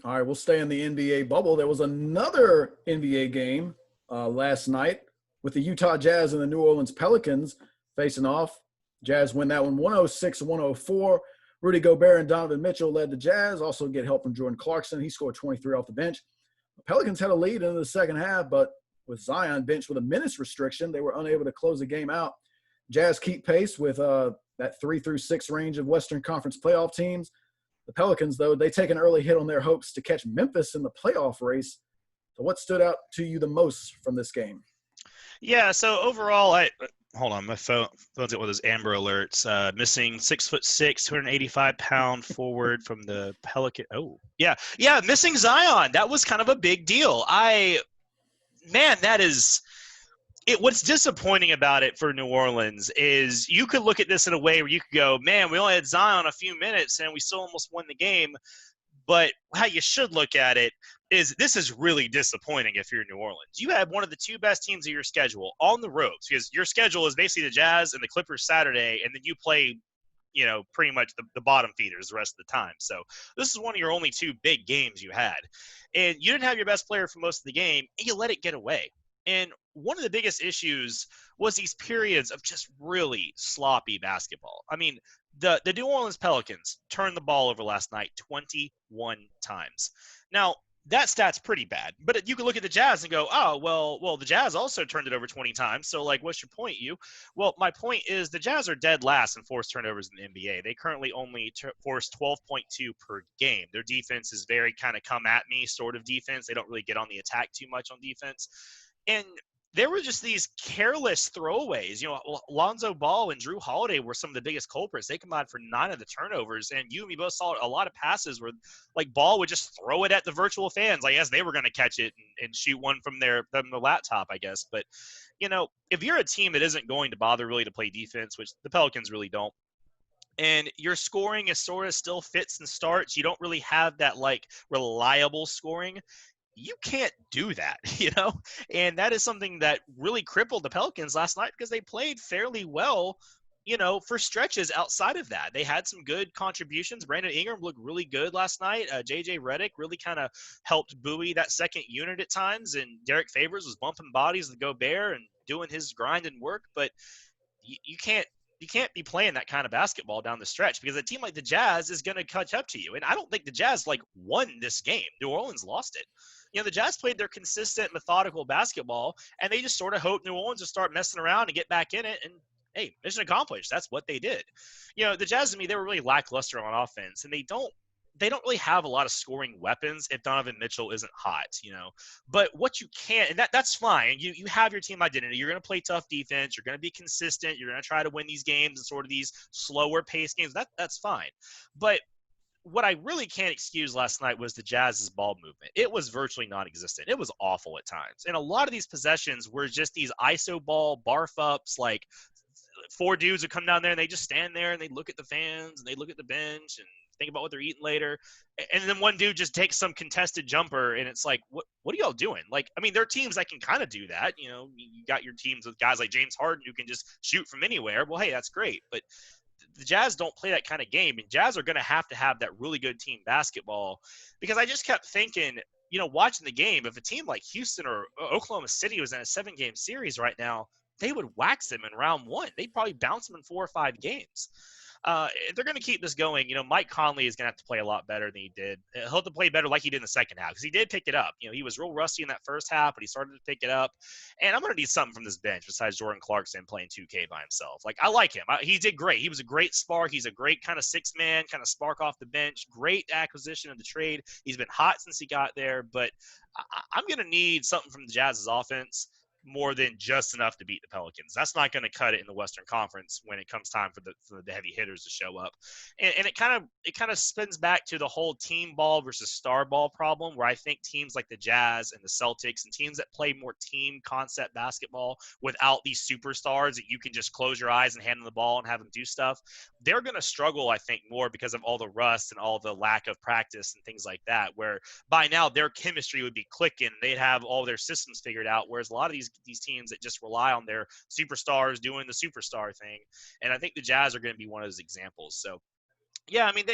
All right, we'll stay in the NBA bubble. There was another NBA game last night with the Utah Jazz and the New Orleans Pelicans facing off. Jazz win that one 106-104. Rudy Gobert and Donovan Mitchell led the Jazz, also get help from Jordan Clarkson. He scored 23 off the bench. The Pelicans had a lead into the second half, but with Zion benched with a minutes restriction, they were unable to close the game out. Jazz keep pace with that 3 through 6 range of Western Conference playoff teams. The Pelicans, though, they take an early hit on their hopes to catch Memphis in the playoff race. So what stood out to you the most from this game? Yeah, so overall, I hold on, my phone's got one of those Amber alerts. Missing 6'6", 285-pound forward from the Pelican. Oh, yeah, missing Zion. That was kind of a big deal. Man, that is it. What's disappointing about it for New Orleans is you could look at this in a way where you could go, man, we only had Zion a few minutes and we still almost won the game. But how you should look at it is this is really disappointing if you're New Orleans. You have one of the two best teams of your schedule on the roads because your schedule is basically the Jazz and the Clippers Saturday, and then you play, pretty much the bottom feeders the rest of the time. So this is one of your only two big games you had. And you didn't have your best player for most of the game, and you let it get away. And one of the biggest issues was these periods of just really sloppy basketball. I mean, the New Orleans Pelicans turned the ball over last night 21 times. Now, that stat's pretty bad, but you can look at the Jazz and go, oh, well, the Jazz also turned it over 20 times. So, like, what's your point, you? Well, my point is the Jazz are dead last in forced turnovers in the NBA. They currently only force 12.2 per game. Their defense is very kind of come at me sort of defense. They don't really get on the attack too much on defense. And there were just these careless throwaways. Lonzo Ball and Drew Holiday were some of the biggest culprits. They combined for 9 of the turnovers, and you and me both saw a lot of passes where, like, Ball would just throw it at the virtual fans. Like, yes, they were going to catch it and shoot one from the laptop, I guess. But, if you're a team that isn't going to bother really to play defense, which the Pelicans really don't, and your scoring is sort of still fits and starts, you don't really have that, like, reliable scoring. You can't do that, and that is something that really crippled the Pelicans last night because they played fairly well, for stretches outside of that. They had some good contributions. Brandon Ingram looked really good last night. JJ Redick really kind of helped buoy that second unit at times, and Derek Favors was bumping bodies with Gobert and doing his grind and work, but you can't be playing that kind of basketball down the stretch because a team like the Jazz is going to catch up to you. And I don't think the Jazz won this game. New Orleans lost it. The Jazz played their consistent, methodical basketball, and they just sort of hoped New Orleans would start messing around and get back in it. And hey, mission accomplished. That's what they did. The Jazz to me, they were really lackluster on offense, and they don't really have a lot of scoring weapons if Donovan Mitchell isn't hot, But what you can't, and that's fine. You have your team identity. You're going to play tough defense. You're going to be consistent. You're going to try to win these games and sort of these slower pace games. That's fine. But what I really can't excuse last night was the Jazz's ball movement. It was virtually non-existent. It was awful at times. And a lot of these possessions were just these iso ball barf ups, like 4 dudes would come down there and they just stand there and they look at the fans and they look at the bench and think about what they're eating later. And then one dude just takes some contested jumper and it's like, what are y'all doing? Like, I mean, there are teams that can kind of do that. You got your teams with guys like James Harden who can just shoot from anywhere. Well, hey, that's great. But the Jazz don't play that kind of game, and Jazz are going to have that really good team basketball because I just kept thinking, watching the game, if a team like Houston or Oklahoma City was in a 7-game series right now, they would wax them in round 1. They'd probably bounce them in 4 or 5 games. They're going to keep this going. Mike Conley is going to have to play a lot better than he did. He'll have to play better like he did in the second half because he did pick it up. He was real rusty in that first half, but he started to pick it up. And I'm going to need something from this bench besides Jordan Clarkson playing 2K by himself. Like, I like him. He did great. He was a great spark. He's a great kind of 6-man, kind of spark off the bench. Great acquisition of the trade. He's been hot since he got there. But I'm going to need something from the Jazz's offense more than just enough to beat the Pelicans. That's not going to cut it in the Western Conference when it comes time for the heavy hitters to show up. And it kind of spins back to the whole team ball versus star ball problem, where I think teams like the Jazz and the Celtics and teams that play more team concept basketball without these superstars that you can just close your eyes and hand them the ball and have them do stuff, they're going to struggle, I think, more because of all the rust and all the lack of practice and things like that, where by now their chemistry would be clicking. They'd have all their systems figured out, whereas a lot of these teams that just rely on their superstars doing the superstar thing. And I think the Jazz are going to be one of those examples. So Yeah, I mean,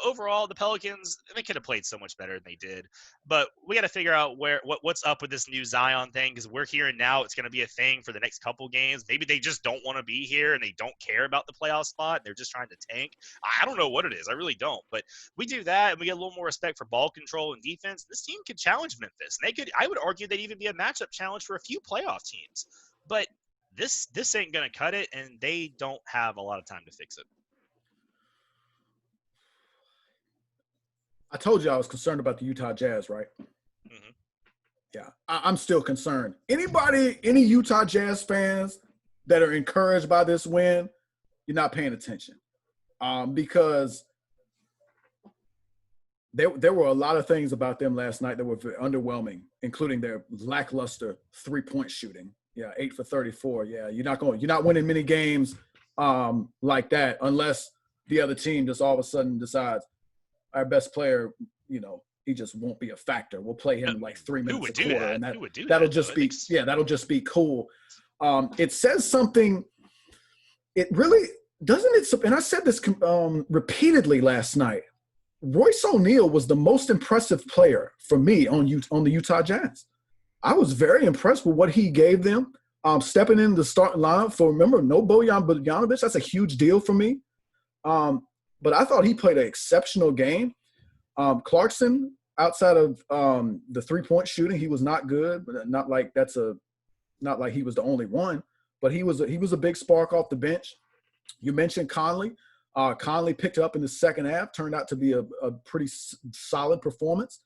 overall, the Pelicans, they could have played so much better than they did. But we got to figure out what's up with this new Zion thing, because we're hearing now it's going to be a thing for the next couple games. Maybe they just don't want to be here and they don't care about the playoff spot. They're just trying to tank. I don't know what it is. I really don't. But we do that and we get a little more respect for ball control and defense. This team could challenge Memphis. And I would argue, they'd even be a matchup challenge for a few playoff teams. But this ain't going to cut it, and they don't have a lot of time to fix it. I told you I was concerned about the Utah Jazz, right? Mm-hmm. Yeah, I'm still concerned. Any Utah Jazz fans that are encouraged by this win, you're not paying attention, because there were a lot of things about them last night that were underwhelming, including their lackluster 3-point shooting. Yeah, 8 for 34. Yeah, you're not winning many games like that unless the other team just all of a sudden decides our best player, he just won't be a factor. We'll play him like 3 minutes a quarter, and that'll just be cool. It says something. It really doesn't. And I said this repeatedly last night. Royce O'Neal was the most impressive player for me on the Utah Jazz. I was very impressed with what he gave them. Stepping in the starting lineup remember, no Bojan Bogdanovic. That's a huge deal for me. But I thought he played an exceptional game. Clarkson, outside of the 3-point shooting, he was not good. But not like he was the only one. But he was a big spark off the bench. You mentioned Conley. Conley picked up in the second half. Turned out to be a pretty solid performance.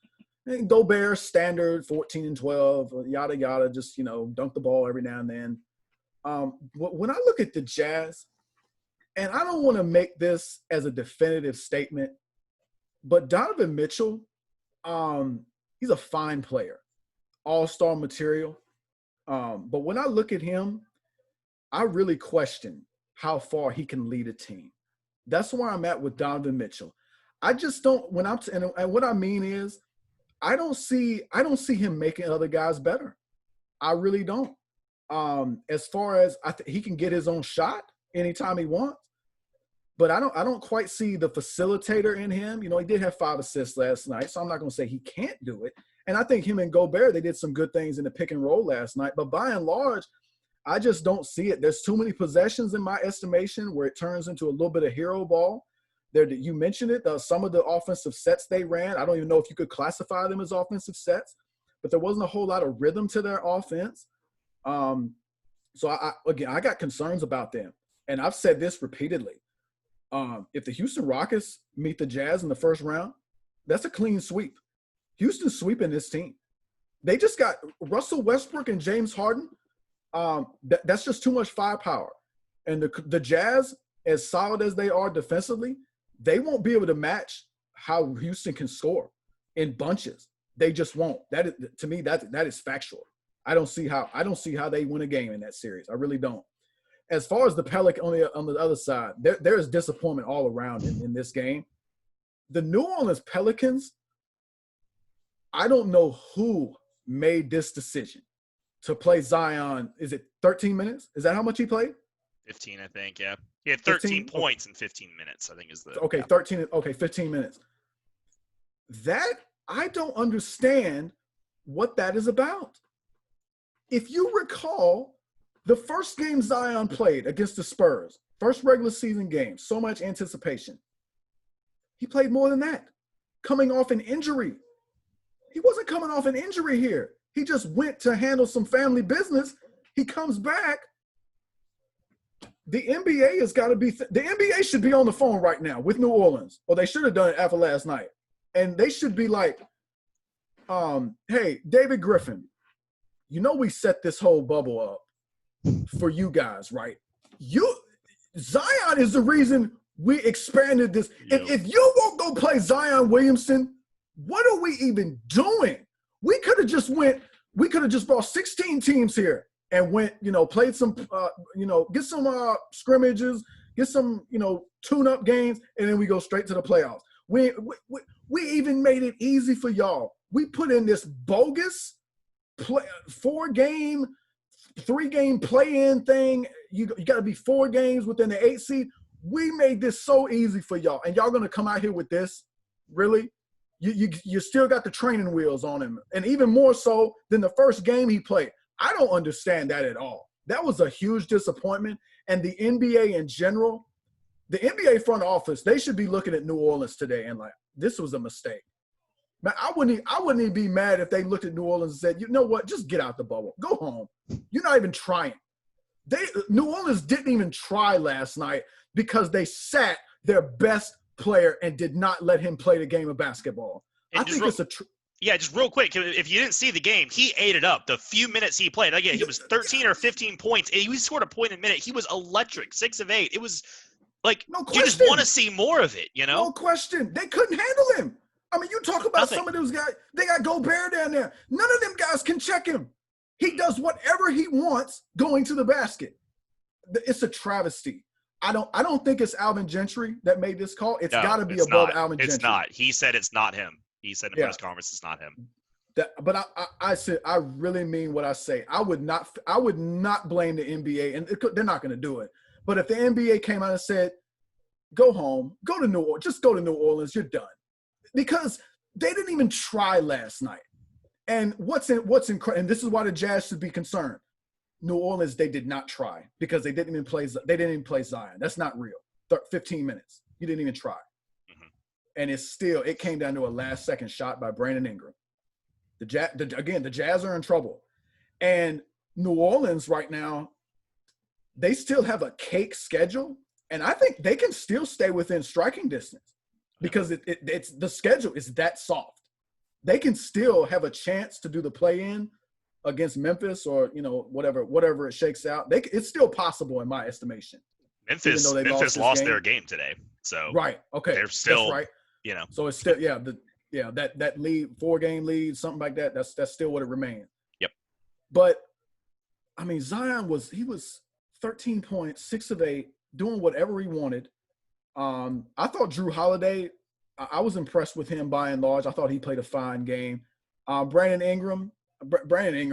And Gobert, standard 14 and 12, yada yada. Just dunk the ball every now and then. When I look at the Jazz. And I don't want to make this as a definitive statement, but Donovan Mitchell, he's a fine player, all-star material. But when I look at him, I really question how far he can lead a team. That's where I'm at with Donovan Mitchell. I just don't. And what I mean is, I don't see him making other guys better. I really don't. As far as he can get his own shot anytime he wants. But I don't quite see the facilitator in him. He did have 5 assists last night, so I'm not going to say he can't do it. And I think him and Gobert, they did some good things in the pick and roll last night. But by and large, I just don't see it. There's too many possessions in my estimation where it turns into a little bit of hero ball. You mentioned it, some of the offensive sets they ran. I don't even know if you could classify them as offensive sets, but there wasn't a whole lot of rhythm to their offense. So I got concerns about them. And I've said this repeatedly. If the Houston Rockets meet the Jazz in the first round, that's a clean sweep. Houston's sweeping this team. They just got Russell Westbrook and James Harden. That's just too much firepower. And the Jazz, as solid as they are defensively, they won't be able to match how Houston can score in bunches. They just won't. To me, that is factual. I don't see how they win a game in that series. I really don't. As far as the Pelicans on the other side, there is disappointment all around in this game. The New Orleans Pelicans, I don't know who made this decision to play Zion. Is it 13 minutes? Is that how much he played? 15, I think, yeah. He had 13 points in 15 minutes, I think is the – Okay, 13 – okay, 15 minutes. That – I don't understand what that is about. If you recall – the first game Zion played against the Spurs, first regular season game, so much anticipation. He played more than that, coming off an injury. He wasn't coming off an injury here. He just went to handle some family business. He comes back. The NBA has got to be the NBA should be on the phone right now with New Orleans, or they should have done it after last night. And they should be like, hey, David Griffin, we set this whole bubble up for you guys, right? Zion is the reason we expanded this. Yep. If you won't go play Zion Williamson, what are we even doing? We could have just brought 16 teams here and went, played some, get some scrimmages, get some, tune-up games, and then we go straight to the playoffs. We even made it easy for y'all. We put in this bogus 4-game, 3-game play-in thing. You got to be 4 games within the 8 seed. We made this so easy for y'all, and y'all gonna come out here with this? Really? You still got the training wheels on him, and even more so than the first game he played. I don't understand that at all. That was a huge disappointment, and the NBA in general, the NBA front office, they should be looking at New Orleans today and like, this was a mistake. Man, I wouldn't even be mad if they looked at New Orleans and said, you know what, just get out the bubble, go home. You're not even trying. New Orleans didn't even try last night because they sat their best player and did not let him play the game of basketball. And I think it's just real quick, if you didn't see the game, he ate it up. The few minutes he played, again, he was 13 or 15 points. He scored a point a minute. He was electric, 6 of 8. It was like, no you just want to see more of it, you know? No question. They couldn't handle him. I mean, you talk about some of those guys. They got Gobert down there. None of them guys can check him. He does whatever he wants going to the basket. It's a travesty. I don't think it's Alvin Gentry that made this call. It's got to be above Alvin Gentry. It's not. He said it's not him. He said in the press conference it's not him. But I said I really mean what I say. I would not blame the NBA, and they're not going to do it. But if the NBA came out and said, "Go home, go to New Orleans, just go to New Orleans, you're done," because they didn't even try last night. And what's incredible, and this is why the Jazz should be concerned. New Orleans, they did not try because they didn't even play Zion. That's not real. 15 minutes. You didn't even try. Mm-hmm. And it came down to a last-second shot by Brandon Ingram. The Jazz are in trouble. And New Orleans right now, they still have a cake schedule, and I think they can still stay within striking distance because it's the schedule is that soft. They can still have a chance to do the play-in against Memphis or, whatever it shakes out. It's still possible in my estimation. Memphis lost their game today. So right. Okay. They're still right. So it's still that lead, 4-game lead, something like that. That's still what it remains. Yep. But I mean, Zion was 13 points, 6 of 8, doing whatever he wanted. I thought Drew Holiday, I was impressed with him by and large. I thought he played a fine game. Brandon Ingram,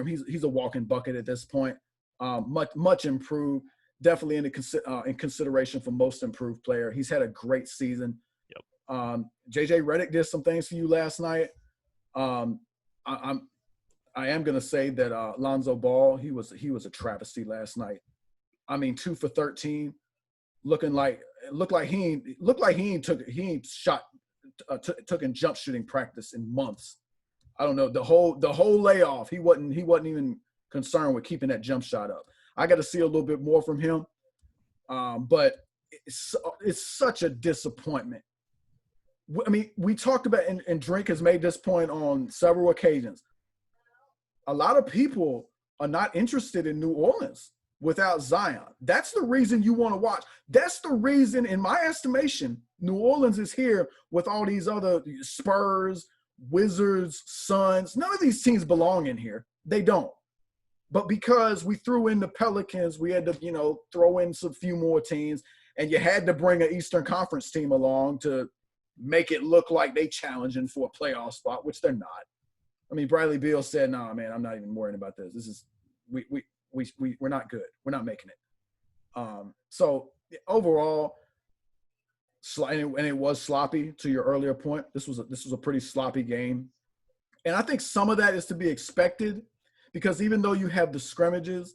he's a walking bucket at this point. Much improved. Definitely in consideration for most improved player. He's had a great season. Yep. JJ Redick did some things for you last night. I am gonna say that Lonzo Ball, he was a travesty last night. I mean, 2 for 13, looked like he ain't took in jump shooting practice in months. I don't know, the whole layoff, he wasn't even concerned with keeping that jump shot up. I got to see a little bit more from him, but it's such a disappointment. I mean, we talked about, and Drink has made this point on several occasions. A lot of people are not interested in New Orleans without Zion. That's the reason you want to watch. That's the reason, in my estimation, New Orleans is here with all these other Spurs, Wizards, Suns. None of these teams belong in here. They don't. But because we threw in the Pelicans, we had to, throw in some few more teams, and you had to bring an Eastern Conference team along to make it look like they challenging for a playoff spot, which they're not. I mean, Bradley Beal said, "Nah, man, I'm not even worrying about this. This is we're not good. We're not making it." So overall, and it was sloppy. To your earlier point, this was a pretty sloppy game, and I think some of that is to be expected because even though you have the scrimmages,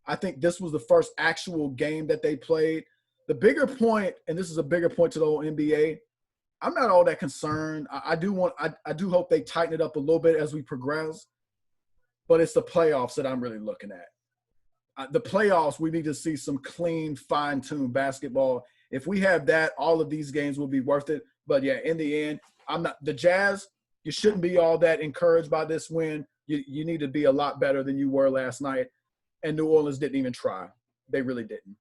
I think this was the first actual game that they played. The bigger point, and this is a bigger point to the whole NBA, I'm not all that concerned. I do hope they tighten it up a little bit as we progress, but it's the playoffs that I'm really looking at. The playoffs, we need to see some clean, fine-tuned basketball. If we have that, all of these games will be worth it. But yeah, in the end, the Jazz, you shouldn't be all that encouraged by this win. You need to be a lot better than you were last night. And New Orleans didn't even try. They really didn't.